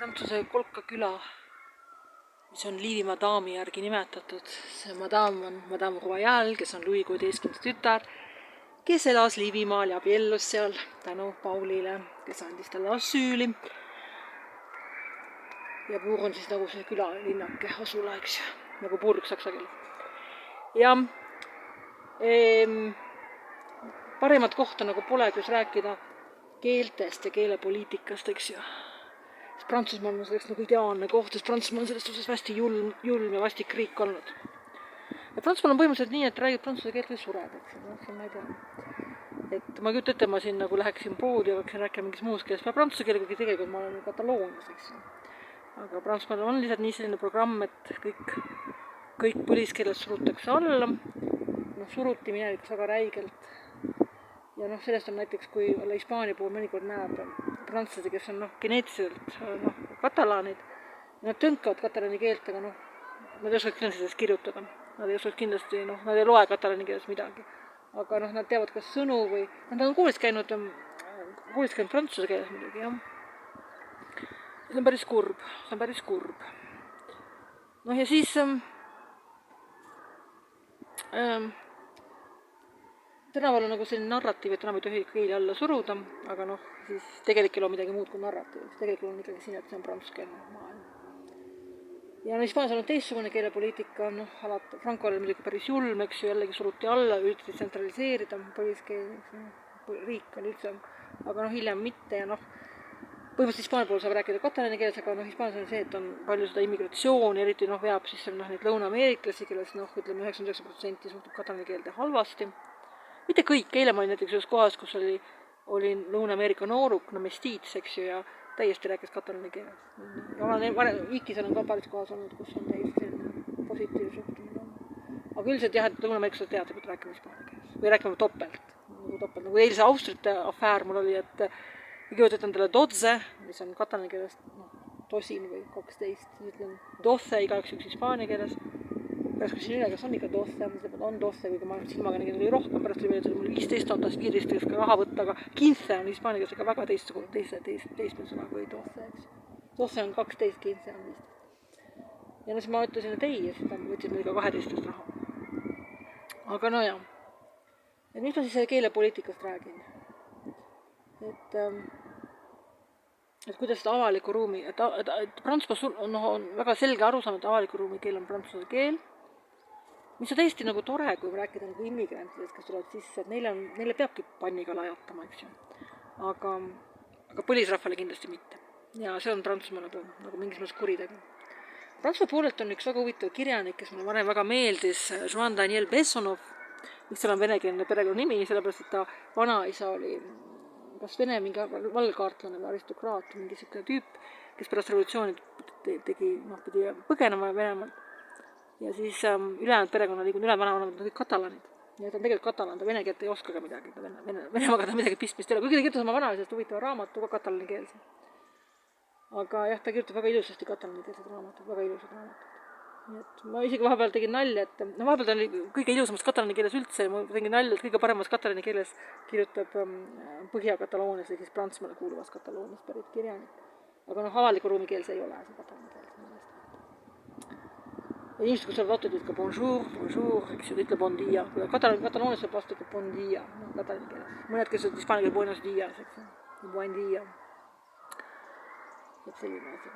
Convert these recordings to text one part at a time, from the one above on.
Prantsuse Kolka küla, mis on Liivimaa daami järgi nimetatud. See madam on Madame Royale, kes on Louis XVI tütar, kes elas Liivimaal ja abiellus seal tänu Paulile, kes andis talle asüüli. Ja Puur on siis nagu see küla linnake asula, eks ju, nagu Burg saksa keeles. Ja paremat kohta nagu pole, kus rääkida keeltest ja keelepoliitikast, eks ju. Prantsusmaal on selleks nagu ideaalne koht, sest Prantsusmaal on selles suhtes hästi julm ja vastik riik olnud. Ja Prantsusmaal on põhimõtteliselt nii, et räägid prantsuse keelt või sured, eks ju, see ma ei tea. Et ma kujutan ette, ma siin nagu läheksin poodi ja hakksin rääkima mingis muus keeles, peab prantsuse keele, kuigi tegelikult ma olen Kataloonias, eks ju. Aga Prantsusmaal on lihtsalt nii selline programm, et kõik põliskeeled surutakse alla. Suruti minevikus väga räigelt. Ja sellest on näiteks, kui olla Hispaania puhul mõnikord näeb prantslasi, kes on geneetiliselt katalaanid, nad tõnkavad katalaani keelt, aga nad ei oskaks kindlasti sellest kirjutada. Nad ei oskaks kindlasti, nad ei loe katalaani keeles midagi. Aga nad teavad kas sõnu või, nad on koolis käinud prantsuse keeles muidugi, jah. See on päris kurb. Ja siis tänaval on nagu selline narratiiv, et enam ei tohi keeli alla suruda, aga siis tegelikult on midagi muud kui narratiiv. Tegelikult on ikkagi siin, et see on prantsuskeelne maailm. Ja Hispaanias on teistsugune keelepoliitika, Franco oli muidugi päris julm, eks ju, jällegi suruti alla, üritati tsentraliseerida põliskeel, riik on üldse, aga hiljem mitte ja põhimõtteliselt Hispaania pool saab rääkida katalaani keeles, aga Hispaanias on see, et on palju seda immigratsiooni, eriti veab sisse neid lõuna-ameeriklasi, keles 99% suhtub katalaani keelde halvasti. Mitte kõik, eile ma olin näiteks ühes kohas, kus oli Lõuna-Ameerika nooruk, mestiits, eks ju, ja täiesti rääkis katalaani keeles. Ja olen Ikis olen ka päris kohas olnud, kus on täiesti selline positiivne suhtumine. Aga üldiselt jah, et Lõuna-Ameeriklased teavad rääkima hispaania keeles. Või rääkima toppelt. Nagu eilse Austrite afäär mul oli, et kõigepealt ütlen talle dotze, mis on katalaani keeles tosin või 12, siis ütlen doce igaüks üks hispaania keeles. Pärast küsin üle, kas on ikka doce, on doce, kuigi ma silmaga nägin, oli rohkem, pärast oli veel, et mul 15 on, taas 15 võiks ka raha võtta, aga 15 on hispaania keeles, aga väga teistmine sõna kui doce, eks. Doce on 12, 15 on 15. Ja siis ma ütlesin, et ei, ja siis ta võttis meil ka 12 raha. Aga jah. Ja mis ma siis keelepoliitikast räägin? Et kuidas seda avaliku ruumi, et Prantsusmaal on väga selge arusaam, et avaliku ruumi keel on prantsuse keel, mis on täiesti tore, kui rääkida immigrantidest, kes tulevad sisse, et neile peabki panniga lajatama, eks ju. Aga põlisrahvale kindlasti mitte. Ja see on Prantsusmaa nagu mingis mõttes kuritegu. Prantsusmaa poolelt on üks väga huvitav kirjanik, kes mulle varem väga meeldis, Jean-Daniel Bessonov, mis seal on venekeelne perekonnanimi, sellepärast, et ta vanaisa oli kas vene mingi valgkaartlane või aristokraat, mingi selline tüüp, kes pärast revolutsiooni pidi põgenema Venemaalt. Ja siis ülejäänud perekonna liigunud ülejäänud on kõik katalaanid. Ja ta on tegelikult katalaan, ta vene keelt ei oska ka midagi, Venemaaga ta midagi pistmist ei ole. Kuigi ta kirjutas oma vanaisast huvitava raamatu ka katalaani keelse. Aga jah, ta kirjutab väga ilusasti katalaani keelsed raamatud, väga ilusad raamatud. Nii et ma isegi vahepeal tegin nalja, et vahepeal ta oli kõige ilusamast katalaani keeles üldse ja ma tegin nalja, et kõige paremas katalaani keeles kirjutab Põhja-Kataloonias või siis Prantsusmaale kuuluvas Kataloonias pärit kirjanik. Aga avaliku ruumi keels ei ole see katalaani keels. Ja inimesed, kus saavad autod, ka bonjour, eks ju, ütle bon dia. Kataloonias saab vastu ka bon dia, katalaani keeles. Mõned, kes on hispaania keel buenos dias, eks ju, buen dia. Et selline asi.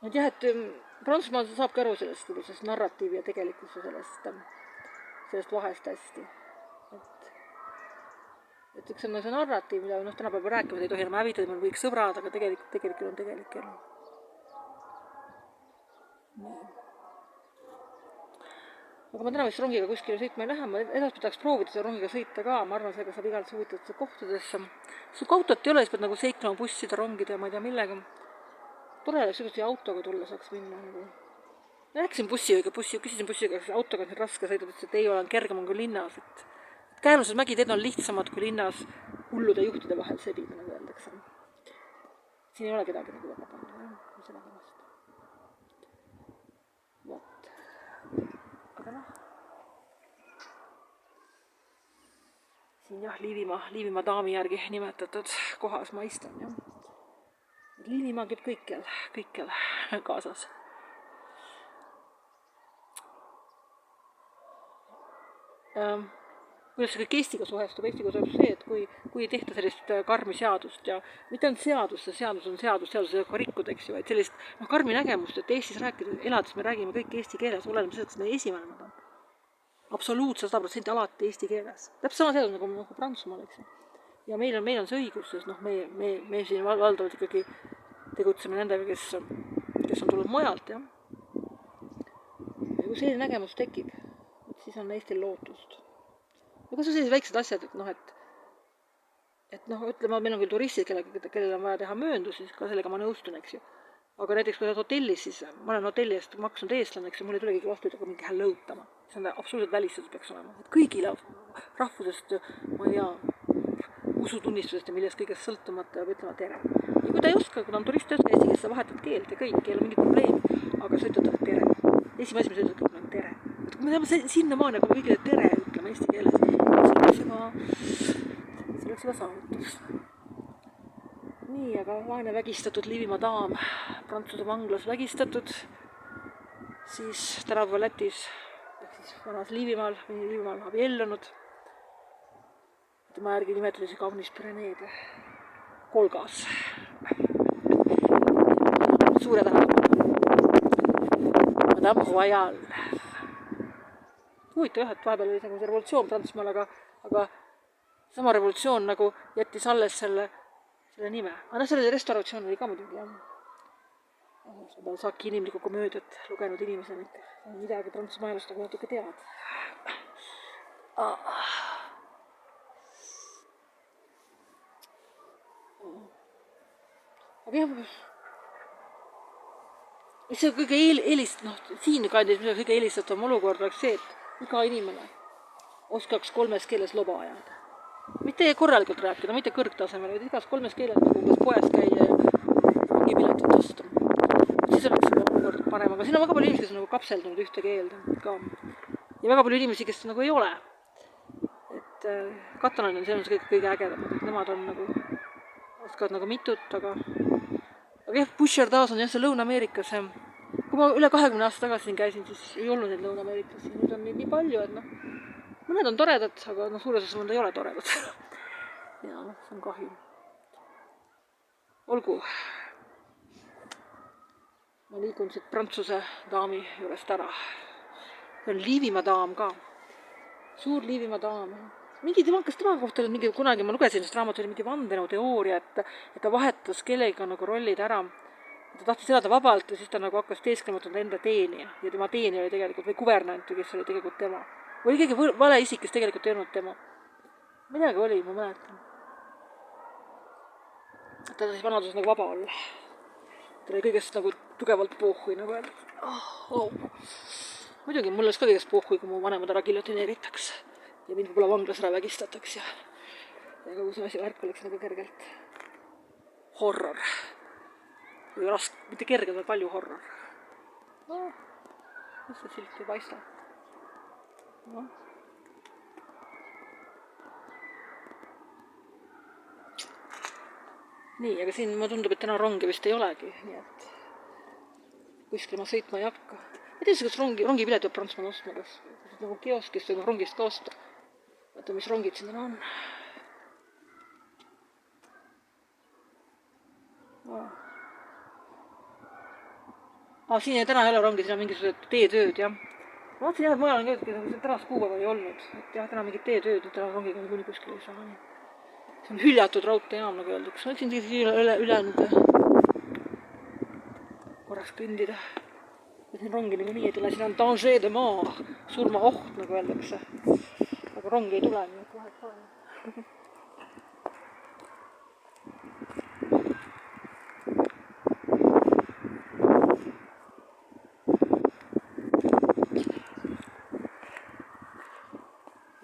Et jah, et Prantsusmaal saabki aru sellest narratiivi ja tegelikkuse sellest vahest hästi. Et üks on see narratiiv, mida tänapäeval rääkivad, ei tohi enam hävitada, meil võiks sõbrad, aga tegelikult on tegelik elu. Aga ma täna vist rongiga kuskile sõitma ei lähe, ma edaspidi tahaks proovida seda rongiga sõita ka, ma arvan, sellega saab igalt huvitavatesse kohtadesse. Kui autot ei ole, siis pead seiklema busside, rongide ja ma ei tea millega. Tore oleks kui autoga tulla saaks minna. Rääkisin küsisin bussiga, kas autoga on raske sõida, ütles, et ei ole kergem on kui linnas. Käärmused mägiteed on lihtsamad kui linnas hullude juhtide vahel sebida, nagu öeldakse. Siin ei ole kedagi nagu väga palju, selle pärast. Aga siin jah, Liivimaa daami järgi nimetatud kohas ma istun, jah. Liivimaa käib kõikjal kaasas. Kuidas see kõik Eestiga suhestub? Eestiga suhestub see, et kui ei tehta sellist karmi seadust ja mitte ainult seadus on seadus ei ka rikkud, eks ju, et sellist karmi nägemust, et Eestis rääkida, elades me räägime kõik eesti keeles, oleme sellest, et meie esivanemad on absoluutselt 100% alati eesti keeles. Täpselt sama seadus nagu Prantsusmaal, eks ju. Ja meil on see õigus, sest me siin valdavalt ikkagi tegutseme nendega, kes on tulnud mujalt, jah. Ja kui selline nägemus tekib, siis on Eestil lootust. Ja kas on sellised väiksed asjad, et ütleme, meil on küll turistid, kellel on vaja teha mööndusi, ka sellega ma nõustun, eks ju. Aga näiteks kui oled hotellis, siis ma olen hotelli eest maksnud eestlane, eks ju, mul ei tule keegi vastu, et mingi lõutama. See on absoluutselt välistatud peaks olema. Et kõigile rahvusest, ma ei tea, usutunnistusest ja millest kõigest sõltumata ja ütlema tere. Ja kui ta ei oska, kui ta on turist, ei oska eesti keelt, sa vahetad keelt ja kõik, ei ole mingit probleemi, aga sa ütled talle tere. Esimene asi, mis ütled kõik on tere. Et kui me saame sinnamaani, kui me kõigile tere ütleme eesti keeles, see oleks juba saavutus. Nii, aga vaene vägistatud Liivimaa daam, Prantsuse vanglas vägistatud, siis tänapäeva Lätis, ehk siis vanas Liivimaal abiellunud. Tema järgi nimetati kaunis Pyreneede, Kolgas. Suure tähelepanu. Madame Royal. Huvitav jah, et vahepeal oli see revolutsioon Prantsusmaal, aga sama revolutsioon nagu jättis alles selle nime. Aga selle restauratsioon oli ka muidugi, jah. Seda Saki inimlikku komöödiat lugenud inimesena, et midagi Prantsusmaa ajalust nagu natuke tead. Aga jah, mis see kõige siin kandis, mis kõige eelistatum olukord oleks see, et iga inimene oskaks 3 keeles loba ajada. Mitte korralikult rääkida, mitte kõrgtasemel, vaid igas 3 keeles nagu umbes poes käia ja mingi piletit osta. Siis oleks seda olukord parem, aga siin on väga palju inimesi, kes on nagu kapseldunud ühte keelde ka. Ja väga palju inimesi, kes nagu ei ole. Et katalanid on selles kõige ägedamad, et nemad on nagu, oskavad nagu mitut, aga jah, Bushardaz on jah see Lõuna-Ameerikas. Kui ma üle 20 aasta tagasi siin käisin, siis ei olnud neid Lõuna-Ameerikas. Nüüd on neid nii palju, et mõned on toredad, aga suures osas mõned ei ole toredad. Ja see on kahju. Olgu. Ma liigun siit Prantsuse daami juurest ära. See on Liivimaa daam ka. Suur Liivimaa daam. Kas tema kohta mingi kunagi, ma lugesin sellest raamatut, mingi vandenõu teooria, et ta vahetas kellega nagu rollid ära. Ta tahtis elada vabalt ja siis ta nagu hakkas teesklematud enda teenija. Ja tema teenija oli tegelikult, või kuvernant, kes oli tegelikult tema. Või keegi vale isik, kes tegelikult ei olnud tema. Midagi oli, ma mäletan. Ta siis vanaduses nagu vaba olla. Ta oli kõigest nagu tugevalt pohhui, nagu öelda. Muidugi, mul oleks ka kõigest pohhui, kui mu vanemad ära giljotineeritaks. Ja mind võib-olla vanglas ära vägistataks ja kogu see asi värk oleks nagu kergelt horror. Või mitte kergelt, vaid palju horror. Mis see silt ei paista? Nii, aga siin ma tundub, et täna rongi vist ei olegi, nii et kuskil ma sõitma ei hakka. Ma ei tea, kas rongipilet peab Prantsusmaal ostma, kas nagu kioskist või rongist ka osta. Vaata, mis rongid siin on. Siin ei täna ei ole rongi, siin on mingisugused teetööd, jah. Ma vaatasin jah, et mujal on ka, tänast kuupäeva ei olnud. Et jah, täna mingid teetööd, et täna rongiga kuni kuskil ei saa. See on hüljatud raudteejaam, nagu öeldakse. Ma võiksin üle korraks kõndida. Siin rongi nagu nii ei tule, siin on danger de mort, surma oht, nagu öeldakse. Aga rongi ei tule, nii et vahet pole.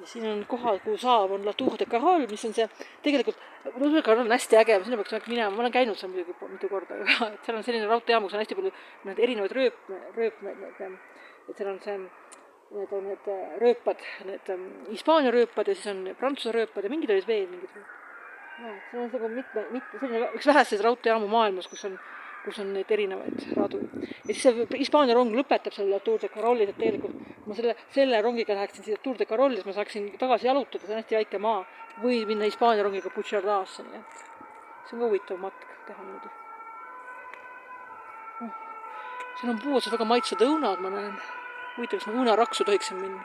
Siin on kohal, kuhu saab, on La Tour de Carole, mis on see, tegelikult, La Tour de Carole on hästi äge, sinna peaks minema, ma olen käinud seal muidugi mitu korda, et seal on selline raudteejaam, kus on hästi palju need erinevad rööpmed, et seal on see, need rööpad, need Hispaania rööpad ja siis on Prantsuse rööpad ja mingid olid veel mingid. See on nagu selline üks väheseid raudteejaamu maailmas, kus on neid erinevaid radu. Ja siis see Hispaania rong lõpetab selle Tour de Carollis, et tegelikult kui ma selle rongiga läheksin siia Tour de Carollis, ma saaksin tagasi jalutada, see on hästi väike maa, või minna Hispaania rongiga Puigcerdasse, nii et see on ka huvitav matk teha niimoodi. Siin on puuotsas väga maitsvad õunad, ma näen. Huvitav, kas ma õunaraksu tohiksin minna.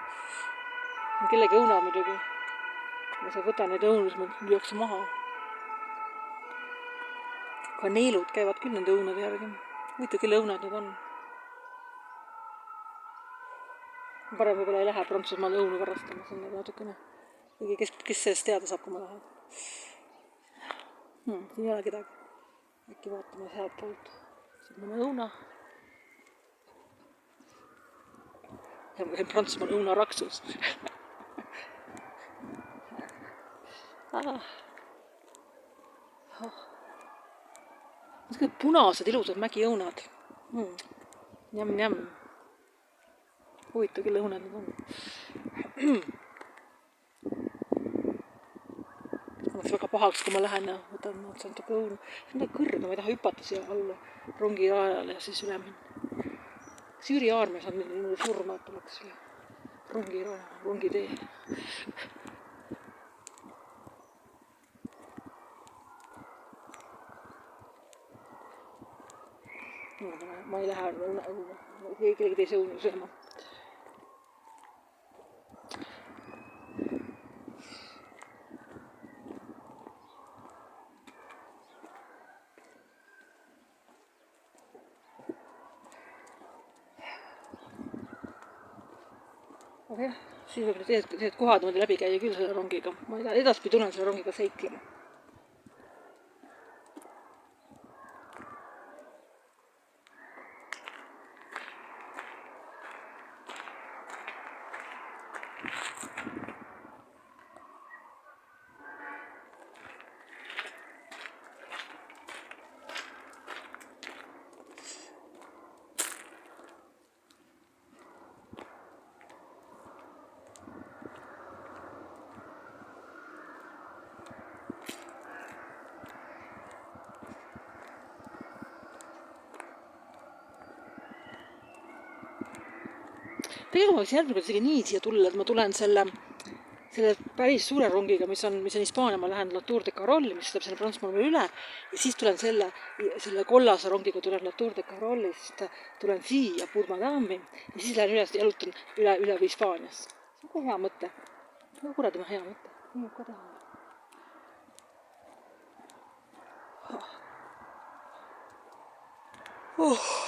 On kellegi õunad muidugi. Ma võtan neid õunu, siis ma lüüakse maha. Kaneelud käivad küll nende õunade järgi. Huvitav, kelle õunad need on. Parem võib-olla ei lähe Prantsusmaale õunu varastama, see on nagu natukene. Kes sellest teada saab, kui ma lähen. Siin ei ole kedagi. Äkki vaatame sealt poolt. Siin mõne õuna. Ja ma käin Prantsusmaal õunaraksus. Need punased ilusad mägiõunad. Jämm. Huvitav, kelle õunad need on. Oleks väga pahaks, kui ma lähen ja võtan natuke õunu. See on kõrge, ma ei taha hüpata siia alla rongi rajale ja siis üle minna. Süüri aarmes on niimoodi surma, et tuleks rongitee. Ma ei lähe kellegi teise õunu sööma. Aga jah, siis võib need kohad mõnda läbi käia küll selle rongiga. Ma edaspidi tulen selle rongiga seiklema. Tegelikult ma võiksin järgmine kord isegi nii siia tulla, et ma tulen selle päris suure rongiga, mis on Hispaania, ma lähen La Tour de Carolli, mis tuleb selle Prantsusmaal üle, ja siis tulen selle kollase rongiga tulen La Tour de Carollist, tulen siia Purmadami, ja siis lähen üles ja jalutan üle Hispaaniasse. See on ka hea mõte. Kuradi ma hea mõte. Nii võib ka teha. Oh.